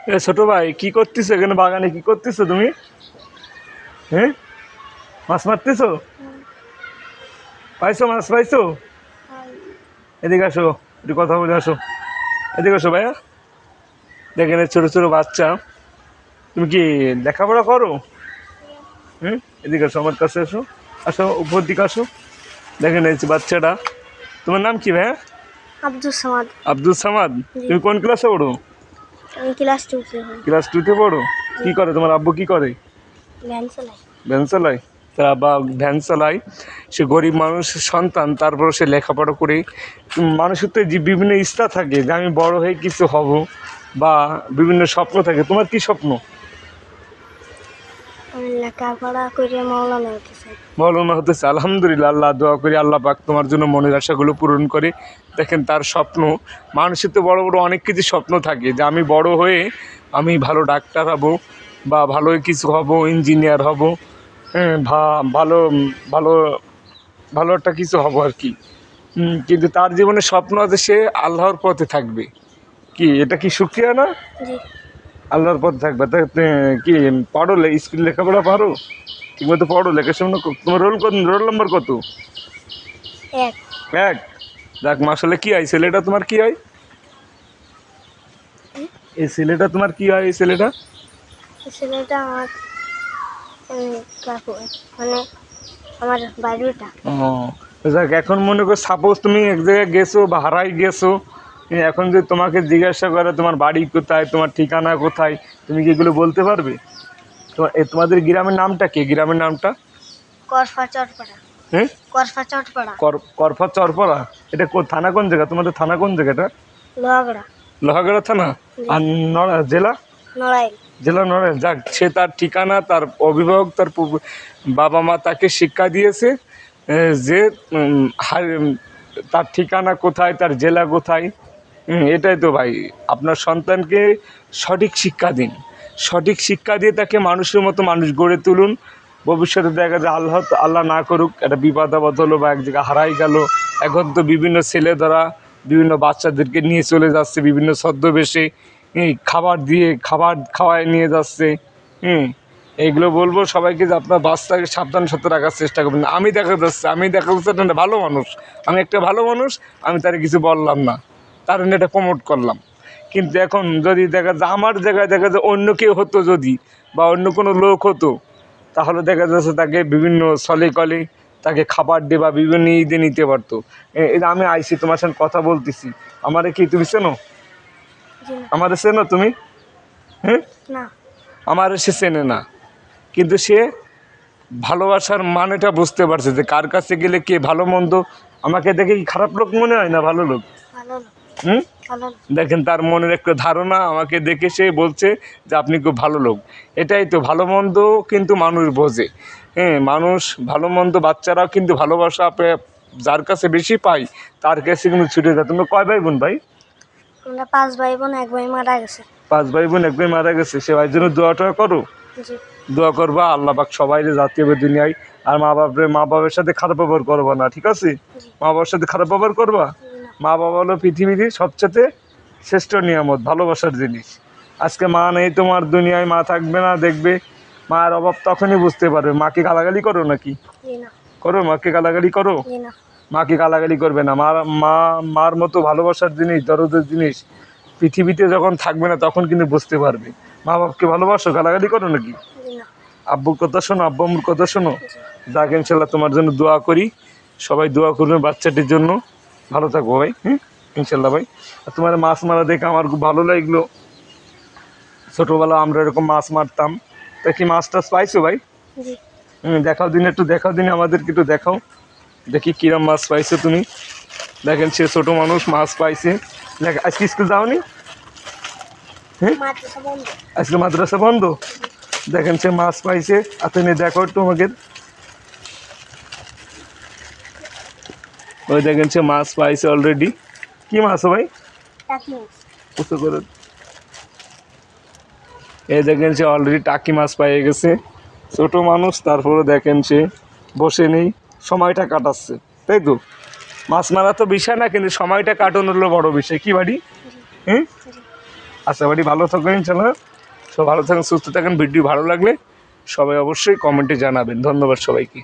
এ ছোট ভাই কি করতেছো এখানে বাগানে? কি করতেছো তুমি? হ্যাঁ, মাছ মারতেছো? পাইছো মাছ পাইছো? এদিকে আসো, একটু কথা বলে আসো। এদিকে আসো ভাইয়া। দেখেন এই ছোট ছোট বাচ্চা। তুমি কি লেখাপড়া করো? হুম, এদিকে আসো, আমার কাছে আসো। আসো, উপর দিকে আসো। দেখেন এই যে বাচ্চাটা। তোমার নাম কি ভাইয়া? আব্দুল সামাদ। আব্দুল সামাদ। জি। তুমি কোন ক্লাসে পড়ো? আমি ক্লাস 2 তে হই। ক্লাস 2-তে পড়ো? জি। কি করে তোমার আব্বু, কি করে? ভ্যান চালাই। ভ্যান চালায়? তার আব্বা ভ্যান চালায়। সে গরিব মানুষের সন্তান, তারপর সে লেখাপড়া করে। মানুষের তো যে বিভিন্ন ইচ্ছা থাকে যে আমি বড় হয়ে কিছু হব, বা বিভিন্ন স্বপ্ন থাকে। তোমার কি স্বপ্ন? আমি লেখাপড়া করে মাওলানা হতে চাই। মৌলানা হতে চায়। আলহামদুলিল্লাহ, আল্লাহ দোয়া করি আল্লাহ পাক তোমার জন্য মনের আশাগুলো পূরণ করে। দেখেন তার স্বপ্ন। মানুষের তো বড় বড় অনেক কিছু স্বপ্ন থাকে যে আমি বড় হয়ে আমি ভালো ডাক্তার হব, বা ভালো কিছু হব, ইঞ্জিনিয়ার হব। হ্যাঁ, ভালো ভালো ভালো একটা কিছু হব আর কি। কিন্তু তার জীবনে স্বপ্ন আছে সে আল্লাহর পথে থাকবে। কি এটা কি সুক্রিয়া না? জি। আল্লাহর পথে থাকবে। তা কি পড়ো, স্কুল লেখাপড়া পারো? ঠিকমতো পড়ো, লেখাশোনা তোমার রোল নম্বর কত? 1। 1। দেখ মাসালে কি হয় ছেলেটা, তোমার কি হয়? এই ছেলেটা তোমার কি হয়? এই ছেলেটা ছেলেটা আমার কাকু, মানে আমার বাড়িটা। যাক, এখন মনে করো সাপোজ তুমি এক জায়গায় গেছো বা হারাই গেছো। এখন যদি তোমাকে জিজ্ঞাসা করে তোমার বাড়ি কোথায়, তোমার ঠিকানা কোথায়, তুমি কি এগুলো বলতে পারবে? তোমাদের গ্রামের নামটা কি? গ্রামের নামটা? করফা চটপাড়া। হ্যাঁ, করফা চটপাড়া। করফা চরপরা। এটা থানা কোন জায়গা? তোমাদের থানা কোন জায়গাটা? লোহাগড়া। লোহাগড়া থানা। আর জেলা? নড়াইল। জেলা নড়াইল। যাক, সে তার ঠিকানা, তার অভিভাবক, তার বাবা মা তাকে শিক্ষা দিয়েছে যে তার ঠিকানা কোথায়, তার জেলা কোথায়। এটাই তো ভাই, আপনার সন্তানকে সঠিক শিক্ষা দিন। সঠিক শিক্ষা দিয়ে তাকে মানুষের মতো মানুষ গড়ে তুলুন। ভবিষ্যতে দেখা যায় আল্লাহ না করুক একটা বিপদ আপদ হলো বা এক জায়গায় হারাই গেল। এখন তো বিভিন্ন ছেলে দ্বারা বিভিন্ন বাচ্চাদেরকে নিয়ে চলে যাচ্ছে বিভিন্ন ছদ্মবেশে, খাবার দিয়ে খাবার খাওয়ায় নিয়ে যাচ্ছে। এইগুলো বলবো সবাইকে যে আপনার বাচ্চাকে সাবধান সাথে রাখার চেষ্টা করবেন। আমি দেখা যাচ্ছে একটা ভালো মানুষ, আমি একটা ভালো মানুষ, আমি তার কিছু বললাম না, তার এটা প্রমোট করলাম। কিন্তু এখন যদি দেখা যায় আমার জায়গায় দেখা যায় অন্য কেউ হতো যদি, বা অন্য কোনো লোক হতো, তাহলে দেখা যাচ্ছে তাকে বিভিন্ন ছলে কলে তাকে খাবার দিয়ে বা বিভিন্ন ঈদে নিতে পারতো। এটা আমি আইসি তোমার সঙ্গে কথা বলতেছি, আমারে কি তুমি চেনো? জি না। আমারে চেনো তুমি? হ্যাঁ, না। আমার সে চেনে না, কিন্তু সে ভালোবাসার মানেটা বুঝতে পারছে যে কার কাছে গেলে কে ভালো মন্দ। আমাকে দেখে কি খারাপ লোক মনে হয় না ভালো লোক? ভালো লোক। হুম, ভালো লোক। দেখেন তার মনের একটা ধারণা, আমাকে দেখে সে বলছে যে আপনি খুব ভালো লোক। এটাই তো ভালো মন্দ কিন্তু মানুষ বোঝে। হ্যাঁ, মানুষ ভালো মন্দ, বাচ্চারাও কিন্তু ভালোবাসা যার কাছে বেশি পাই তার কাছে কিন্তু ছুটে যায়। তোমরা কয় ভাই বোন ভাই? আমরা 5 ভাই বোন, 1 ভাই মারা গেছে। 5 ভাই বোন, 1 ভাই মারা গেছে। সে ভাইয়ের জন্য দোয়াটা করো। জি। দোয়া করবা আল্লাহ পাক সবাই জাতীয় দুনিয়ায়। আর মা বাবার সাথে খারাপ ব্যবহার করবা না, ঠিক আছে? জি। মা বাবার সাথে খারাপ ব্যবহার করবা? জি না। মা বাবা হলো পৃথিবীর সবচেয়ে শ্রেষ্ঠ নিয়ামত, ভালোবাসার জিনিস। আজকে মা নেই তোমার দুনিয়ায়, মা থাকবে না, দেখবে মায়ের অভাব তখনই বুঝতে পারবে। মাকে গালাগালি করো নাকি? জি না। করো? মাকে গালাগালি করো? জি না। মাকে গালাগালি করবে না। মার মতো ভালোবাসার জিনিস, দরদের জিনিস পৃথিবীতে যখন থাকবে না তখন কিন্তু বুঝতে পারবে। মা বাপকে ভালোবাসো, গালাগালি করো নাকি? জি না। আব্বুর কথা শোনো, আব্বু আম্মুর কথা শোনো। জি। যাক, ইনশাল্লাহ তোমার জন্য দোয়া করি। সবাই দোয়া করবে বাচ্চাটির জন্য। ভালো থাকবো ভাই। ইনশাল্লাহ ভাই। আর তোমার মাছ মারা দেখে আমার খুব ভালো লাগলো। ছোটোবেলা আমরা এরকম মাছ মারতাম। তা কি মাছ টাছ পাইছো ভাই? জি। দেখাও দিন, একটু দেখাও দিন, আমাদেরকে একটু দেখাও। দেখি কিরম মাছ পাইছো তুমি। দেখেন সে ছোটো মানুষ মাছ পাইছে। দেখ, আজকে স্কুল যাওনি? মাদ্রাসা বন্ধ। আজকে মাদ্রাসা বন্ধ। দেখেন সে মাছ পাইছে। আপনি দেখো একটু আমাকে। ওই দেখেন সে মাছ পাইছে অলরেডি। কি মাছ ভাই? টাকি মাছ। উঁচু করে। এই দেখেন সে অলরেডি টাকি মাছ পেয়ে গেছে। ছোট মানুষ, তারপরে দেখেন সে বসে নেই, সময়টা কাটাচ্ছে, তাই তো? মাছ মারা তো বিষয় না, কিন্তু সময়টা কাটানো হলো বড় বিষয়। কি বাড়ি? জি। হ্যাঁ, জি। আশা করি ভালো থাকবেন ইনশাল্লাহ। সব ভালো থাকেন, সুস্থ থাকেন। ভিডিও ভালো লাগলে সবাই অবশ্যই কমেন্টে জানাবেন। ধন্যবাদ সবাইকে।